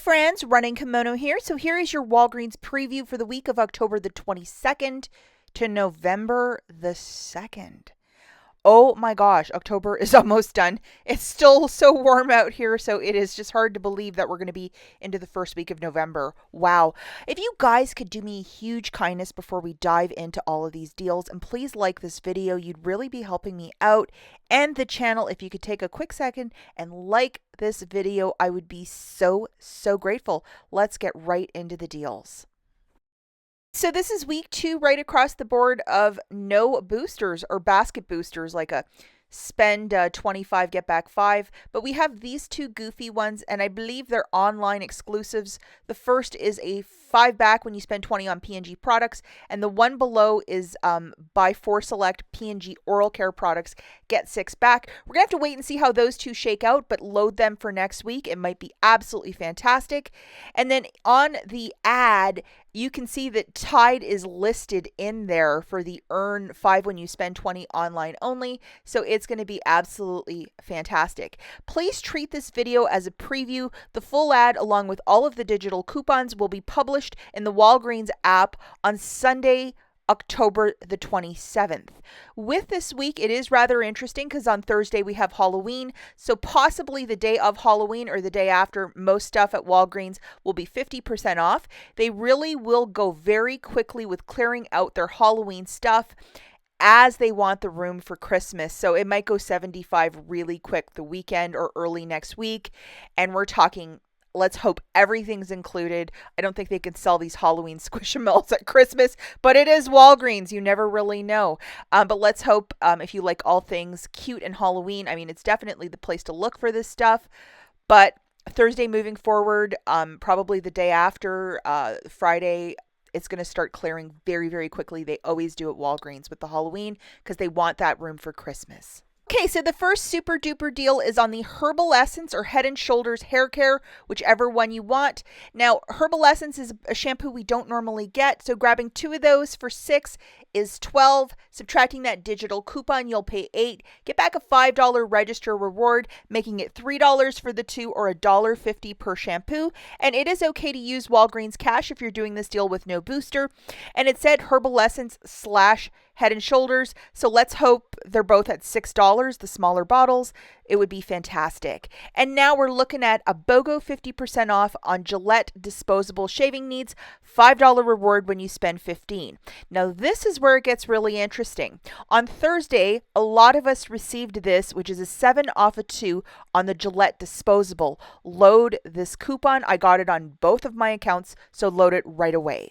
friends, Running Kimono here. So here is your Walgreens preview for the week of October the 22nd to November the 2nd. Oh my gosh, October is almost done. It's still so warm out here, so it is just hard to believe that we're going to be into the first week of November. Wow. If you guys could do me a huge kindness before we dive into all of these deals, and please like this video, you'd really be helping me out and the channel. If you could take a quick second and like this video, I would be so grateful. Let's get right into the deals. So this is week 2 right across the board of no boosters or basket boosters, like a spend 25, get back 5. But we have these two goofy ones, and I believe they're online exclusives. The first is a 5 back when you spend 20 on P&G products, and the one below is buy 4 select P&G oral care products, get 6 back. We're gonna have to wait and see how those two shake out, but load them for next week. It might be absolutely fantastic. And then on the ad, you can see that Tide is listed in there for the earn 5 when you spend 20 online only. So it's going to be absolutely fantastic. Please treat this video as a preview. The full ad, along with all of the digital coupons, will be published in the Walgreens app on Sunday, October the 27th. With this week, it is rather interesting because on Thursday we have Halloween. So possibly the day of Halloween or the day after, most stuff at Walgreens will be 50% off. They really will go very quickly with clearing out their Halloween stuff as they want the room for Christmas. So it might go 75 really quick the weekend or early next week. And we're talking, let's hope everything's included. I don't think they can sell these Halloween Squishmallows at Christmas, but it is Walgreens. You never really know. But let's hope if you like all things cute and Halloween, I mean, it's definitely the place to look for this stuff. But Thursday moving forward, probably the day after, Friday, it's going to start clearing very quickly. They always do at Walgreens with the Halloween because they want that room for Christmas. Okay, so the first super duper deal is on the Herbal Essence or Head and Shoulders hair care, whichever one you want. Now, Herbal Essence is a shampoo we don't normally get, so grabbing 2 of those for 6 is 12. Subtracting that digital coupon, you'll pay 8. Get back a $5 register reward, making it $3 for the 2 or $1.50 per shampoo. And it is okay to use Walgreens cash if you're doing this deal with no booster. And it said Herbal Essence / Head and Shoulders, so let's hope they're both at $6, the smaller bottles. It would be fantastic. And now we're looking at a BOGO 50% off on Gillette disposable shaving needs, $5 reward when you spend 15. Now this is where it gets really interesting. On Thursday, a lot of us received this, which is a 7 off of 2 on the Gillette disposable. Load this coupon. I got it on both of my accounts, so load it right away.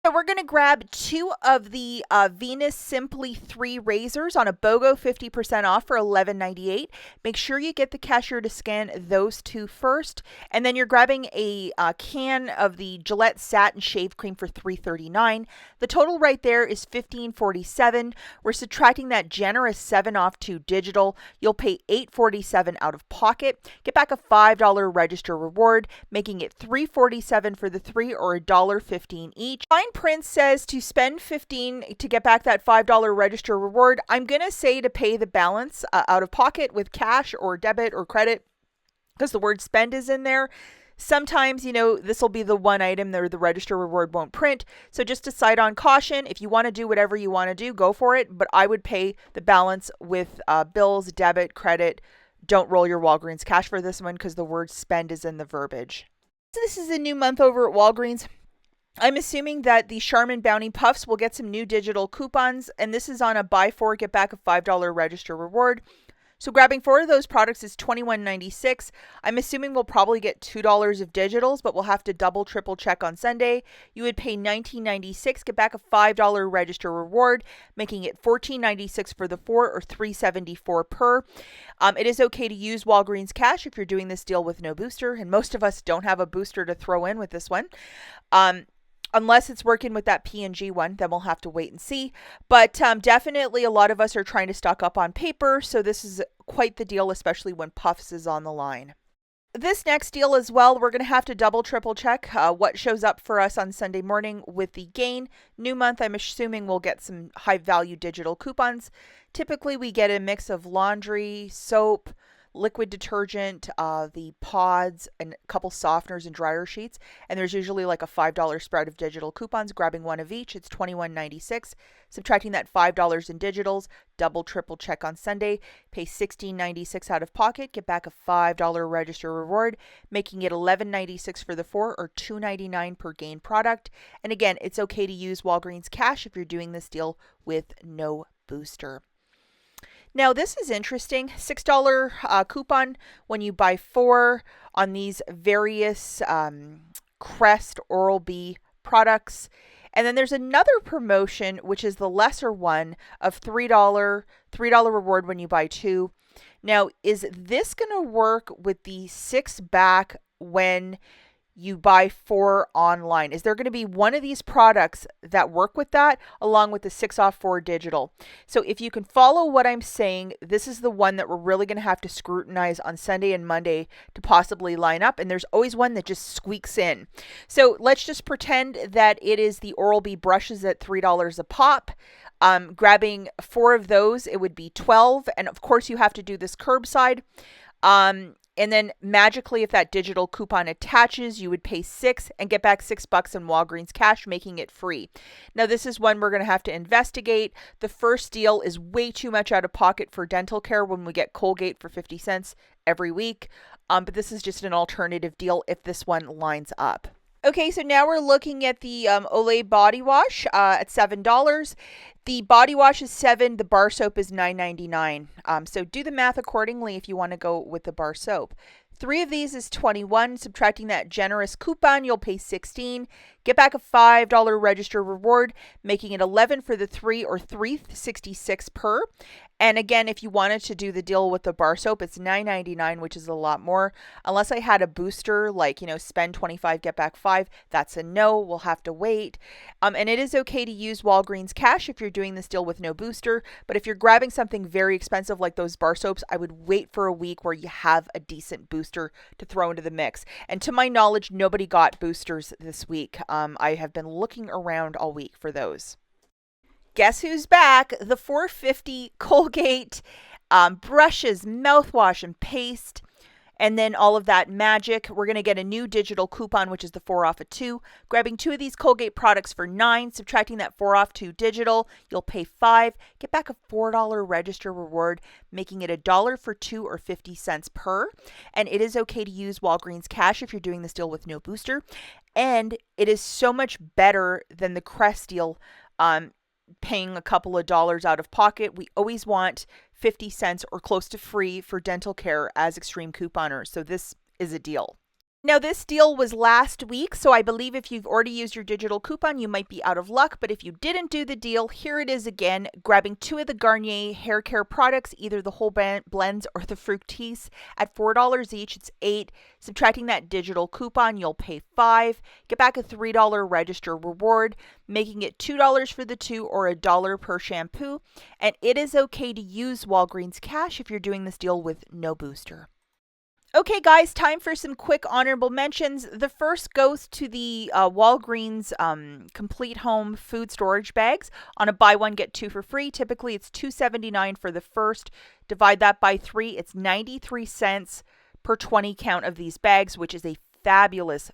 So we're going to grab 2 of the Venus Simply 3 razors on a BOGO 50% off for $11.98. Make sure you get the cashier to scan those 2 first. And then you're grabbing a can of the Gillette Satin Shave Cream for $3.39. The total right there is $15.47. We're subtracting that generous 7 off 2 digital. You'll pay $8.47 out of pocket. Get back a $5 register reward, making it $3.47 for the 3 or $1.15 each. Fine print says to spend $15 to get back that $5 register reward. I'm going to say to pay the balance out of pocket with cash or debit or credit because the word spend is in there. Sometimes, you know, this will be the one item that the register reward won't print. So just decide on caution. If you want to do whatever you want to do, go for it. But I would pay the balance with bills, debit, credit. Don't roll your Walgreens cash for this one because the word spend is in the verbiage. So this is a new month over at Walgreens. I'm assuming that the Charmin Bounty Puffs will get some new digital coupons, and this is on a buy 4, get back a $5 register reward. So grabbing 4 of those products is $21.96. I'm assuming we'll probably get $2 of digitals, but we'll have to double, triple check on Sunday. You would pay $19.96, get back a $5 register reward, making it $14.96 for the 4 or $3.74 per. It is okay to use Walgreens cash if you're doing this deal with no booster, and most of us don't have a booster to throw in with this one. Unless it's working with that P&G one, then we'll have to wait and see. But definitely a lot of us are trying to stock up on paper, so this is quite the deal, especially when Puffs is on the line. This next deal as well, we're going to have to double, triple check what shows up for us on Sunday morning with the Gain. New month, I'm assuming we'll get some high value digital coupons. Typically, we get a mix of laundry, soap, liquid detergent, the pods, and a couple softeners and dryer sheets. And there's usually like a $5 spread of digital coupons. Grabbing one of each, it's $21.96. Subtracting that $5 in digitals, double, triple check on Sunday, pay $16.96 out of pocket, get back a $5 register reward, making it $11.96 for the 4 or $2.99 per gain product. And again, it's okay to use Walgreens cash if you're doing this deal with no booster. Now, this is interesting. $6 coupon when you buy 4 on these various Crest Oral-B products. And then there's another promotion, which is the lesser one of $3 reward when you buy 2. Now, is this going to work with the 6 back when you buy 4 online? Is there going to be one of these products that work with that along with the 6 off 4 digital? So if you can follow what I'm saying, this is the one that we're really going to have to scrutinize on Sunday and Monday to possibly line up. And there's always one that just squeaks in. So let's just pretend that it is the Oral-B brushes at $3 a pop. Grabbing 4 of those, it would be $12. And of course you have to do this curbside. And then magically, if that digital coupon attaches, you would pay $6 and get back $6 in Walgreens cash, making it free. Now, this is one we're going to have to investigate. The first deal is way too much out of pocket for dental care when we get Colgate for 50 cents every week. But this is just an alternative deal if this one lines up. Okay, so now we're looking at the Olay body wash at $7. The body wash is $7. The bar soap is $9.99. So do the math accordingly if you want to go with the bar soap. 3 of these is $21. Subtracting that generous coupon, you'll pay $16. Get back a $5 register reward, making it $11 for the 3 or $3.66 per. And again, if you wanted to do the deal with the bar soap, it's $9.99, which is a lot more. Unless I had a booster, like, spend $25, get back $5, that's a no. We'll have to wait. And it is okay to use Walgreens cash if you're doing this deal with no booster. But if you're grabbing something very expensive like those bar soaps, I would wait for a week where you have a decent booster to throw into the mix. And to my knowledge, nobody got boosters this week. I have been looking around all week for those. Guess who's back? The $4.50 Colgate brushes, mouthwash, and paste. And then all of that magic. We're going to get a new digital coupon, which is the 4 off of 2. Grabbing 2 of these Colgate products for $9. Subtracting that 4 off 2 digital, you'll pay $5. Get back a $4 register reward, making it $1 for 2 or 50 cents per. And it is okay to use Walgreens cash if you're doing this deal with no booster. And it is so much better than the Crest deal. Paying a couple of dollars out of pocket. We always want 50 cents or close to free for dental care as extreme couponers. So this is a deal. Now, this deal was last week, so I believe if you've already used your digital coupon, you might be out of luck. But if you didn't do the deal, here it is again. Grabbing 2 of the Garnier hair care products, either the whole blends or the Fructis, at $4 each. It's $8. Subtracting that digital coupon, you'll pay $5. Get back a $3 register reward, making it $2 for the 2 or $1 per shampoo. And it is okay to use Walgreens cash if you're doing this deal with no booster. Okay, guys, time for some quick honorable mentions. The first goes to the Walgreens Complete Home Food Storage Bags on a buy one, get 2 for free. Typically, it's $2.79 for the first. Divide that by 3. It's 93 cents per 20 count of these bags, which is a fabulous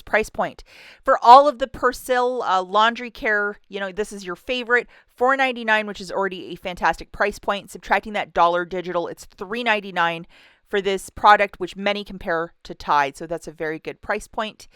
price point. For all of the Persil laundry care, this is your favorite. $4.99, which is already a fantastic price point. Subtracting that dollar digital, it's $3.99 for this product, which many compare to Tide. So that's a very good price point.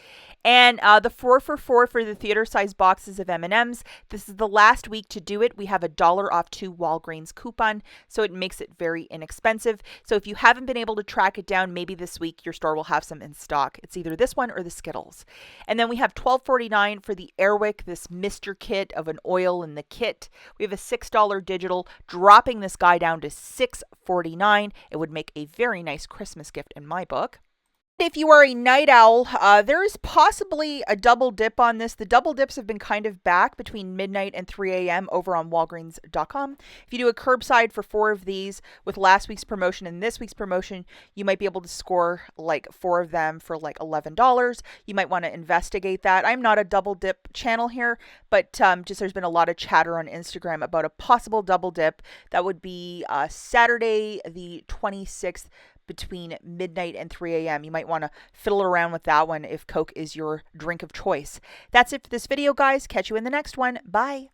And the 4 for 4 for the theater size boxes of M&Ms. This is the last week to do it. We have a $1 off 2 Walgreens coupon, so it makes it very inexpensive. So if you haven't been able to track it down, maybe this week your store will have some in stock. It's either this one or the Skittles. And then we have $12.49 for the Airwick, this Mr. Kit of an oil in the kit. We have a $6 digital, dropping this guy down to $6.49. It would make a very nice Christmas gift in my book. If you are a night owl, there is possibly a double dip on this. The double dips have been kind of back between midnight and 3 a.m. over on Walgreens.com. If you do a curbside for 4 of these with last week's promotion and this week's promotion, you might be able to score like 4 of them for like $11. You might want to investigate that. I'm not a double dip channel here, but just there's been a lot of chatter on Instagram about a possible double dip. That would be Saturday the 26th between midnight and 3 a.m. You might want to fiddle around with that one if Coke is your drink of choice. That's it for this video, guys. Catch you in the next one. Bye.